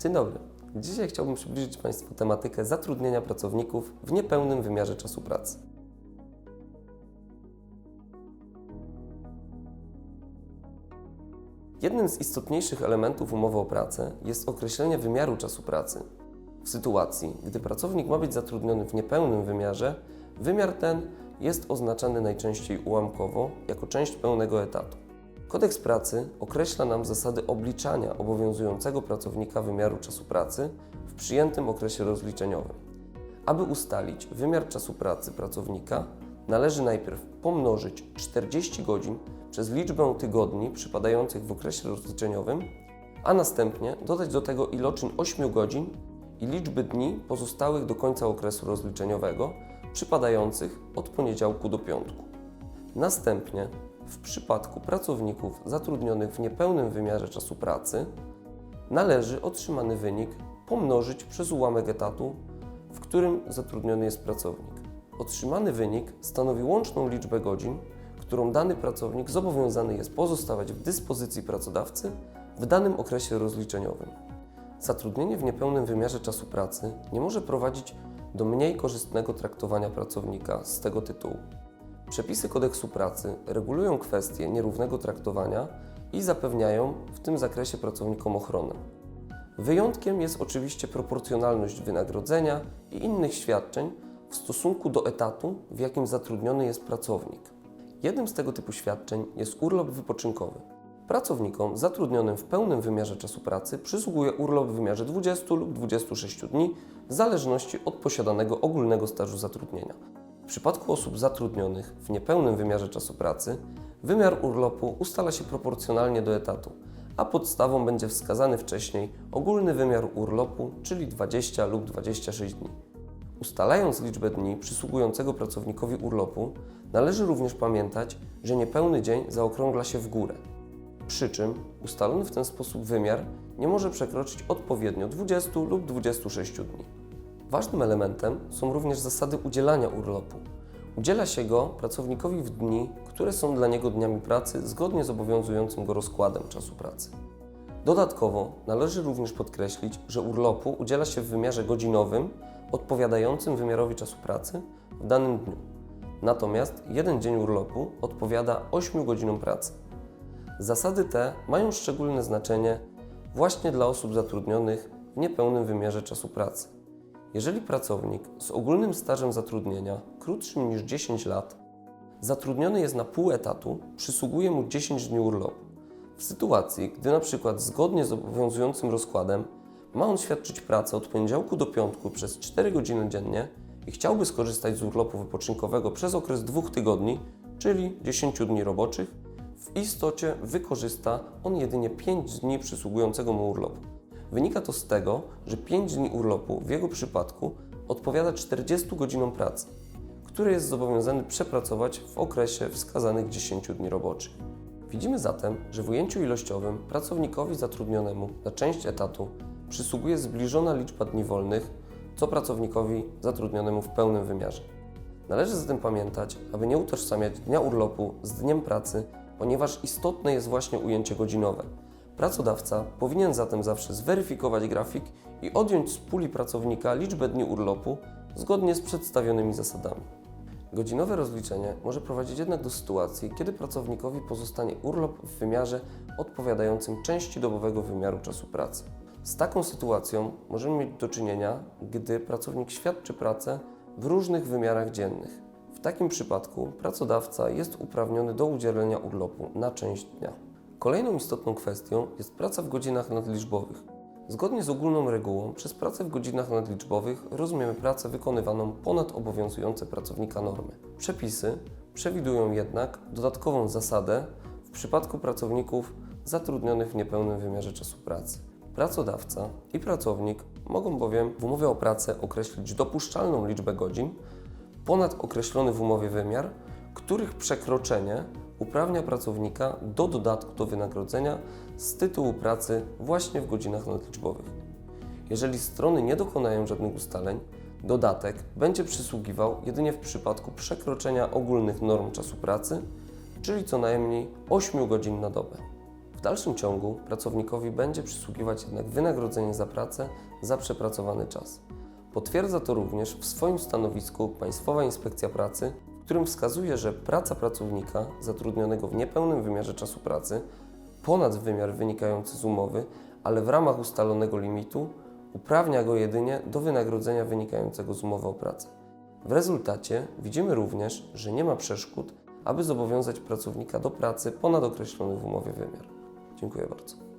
Dzień dobry. Dzisiaj chciałbym przybliżyć Państwu tematykę zatrudnienia pracowników w niepełnym wymiarze czasu pracy. Jednym z istotniejszych elementów umowy o pracę jest określenie wymiaru czasu pracy. W sytuacji, gdy pracownik ma być zatrudniony w niepełnym wymiarze, wymiar ten jest oznaczany najczęściej ułamkowo jako część pełnego etatu. Kodeks pracy określa nam zasady obliczania obowiązującego pracownika wymiaru czasu pracy w przyjętym okresie rozliczeniowym. Aby ustalić wymiar czasu pracy pracownika, należy najpierw pomnożyć 40 godzin przez liczbę tygodni przypadających w okresie rozliczeniowym, a następnie dodać do tego iloczyn 8 godzin i liczby dni pozostałych do końca okresu rozliczeniowego, przypadających od poniedziałku do piątku. Następnie w przypadku pracowników zatrudnionych w niepełnym wymiarze czasu pracy należy otrzymany wynik pomnożyć przez ułamek etatu, w którym zatrudniony jest pracownik. Otrzymany wynik stanowi łączną liczbę godzin, którą dany pracownik zobowiązany jest pozostawać w dyspozycji pracodawcy w danym okresie rozliczeniowym. Zatrudnienie w niepełnym wymiarze czasu pracy nie może prowadzić do mniej korzystnego traktowania pracownika z tego tytułu. Przepisy kodeksu pracy regulują kwestie nierównego traktowania i zapewniają w tym zakresie pracownikom ochronę. Wyjątkiem jest oczywiście proporcjonalność wynagrodzenia i innych świadczeń w stosunku do etatu, w jakim zatrudniony jest pracownik. Jednym z tego typu świadczeń jest urlop wypoczynkowy. Pracownikom zatrudnionym w pełnym wymiarze czasu pracy przysługuje urlop w wymiarze 20 lub 26 dni w zależności od posiadanego ogólnego stażu zatrudnienia. W przypadku osób zatrudnionych w niepełnym wymiarze czasu pracy wymiar urlopu ustala się proporcjonalnie do etatu, a podstawą będzie wskazany wcześniej ogólny wymiar urlopu, czyli 20 lub 26 dni. Ustalając liczbę dni przysługującego pracownikowi urlopu, należy również pamiętać, że niepełny dzień zaokrągla się w górę. Przy czym ustalony w ten sposób wymiar nie może przekroczyć odpowiednio 20 lub 26 dni. Ważnym elementem są również zasady udzielania urlopu. Udziela się go pracownikowi w dni, które są dla niego dniami pracy zgodnie z obowiązującym go rozkładem czasu pracy. Dodatkowo należy również podkreślić, że urlopu udziela się w wymiarze godzinowym odpowiadającym wymiarowi czasu pracy w danym dniu. Natomiast jeden dzień urlopu odpowiada 8 godzinom pracy. Zasady te mają szczególne znaczenie właśnie dla osób zatrudnionych w niepełnym wymiarze czasu pracy. Jeżeli pracownik z ogólnym stażem zatrudnienia krótszym niż 10 lat zatrudniony jest na pół etatu, przysługuje mu 10 dni urlopu. W sytuacji, gdy np. zgodnie z obowiązującym rozkładem ma on świadczyć pracę od poniedziałku do piątku przez 4 godziny dziennie i chciałby skorzystać z urlopu wypoczynkowego przez okres 2 tygodni, czyli 10 dni roboczych, w istocie wykorzysta on jedynie 5 dni przysługującego mu urlopu. Wynika to z tego, że 5 dni urlopu w jego przypadku odpowiada 40 godzinom pracy, które jest zobowiązany przepracować w okresie wskazanych 10 dni roboczych. Widzimy zatem, że w ujęciu ilościowym pracownikowi zatrudnionemu na część etatu przysługuje zbliżona liczba dni wolnych, co pracownikowi zatrudnionemu w pełnym wymiarze. Należy zatem pamiętać, aby nie utożsamiać dnia urlopu z dniem pracy, ponieważ istotne jest właśnie ujęcie godzinowe. Pracodawca powinien zatem zawsze zweryfikować grafik i odjąć z puli pracownika liczbę dni urlopu zgodnie z przedstawionymi zasadami. Godzinowe rozliczenie może prowadzić jednak do sytuacji, kiedy pracownikowi pozostanie urlop w wymiarze odpowiadającym części dobowego wymiaru czasu pracy. Z taką sytuacją możemy mieć do czynienia, gdy pracownik świadczy pracę w różnych wymiarach dziennych. W takim przypadku pracodawca jest uprawniony do udzielenia urlopu na część dnia. Kolejną istotną kwestią jest praca w godzinach nadliczbowych. Zgodnie z ogólną regułą, przez pracę w godzinach nadliczbowych rozumiemy pracę wykonywaną ponad obowiązujące pracownika normy. Przepisy przewidują jednak dodatkową zasadę w przypadku pracowników zatrudnionych w niepełnym wymiarze czasu pracy. Pracodawca i pracownik mogą bowiem w umowie o pracę określić dopuszczalną liczbę godzin ponad określony w umowie wymiar, których przekroczenie uprawnia pracownika do dodatku do wynagrodzenia z tytułu pracy właśnie w godzinach nadliczbowych. Jeżeli strony nie dokonają żadnych ustaleń, dodatek będzie przysługiwał jedynie w przypadku przekroczenia ogólnych norm czasu pracy, czyli co najmniej 8 godzin na dobę. W dalszym ciągu pracownikowi będzie przysługiwać jednak wynagrodzenie za pracę za przepracowany czas. Potwierdza to również w swoim stanowisku Państwowa Inspekcja Pracy, w którym wskazuje, że praca pracownika zatrudnionego w niepełnym wymiarze czasu pracy ponad wymiar wynikający z umowy, ale w ramach ustalonego limitu, uprawnia go jedynie do wynagrodzenia wynikającego z umowy o pracę. W rezultacie widzimy również, że nie ma przeszkód, aby zobowiązać pracownika do pracy ponad określony w umowie wymiar. Dziękuję bardzo.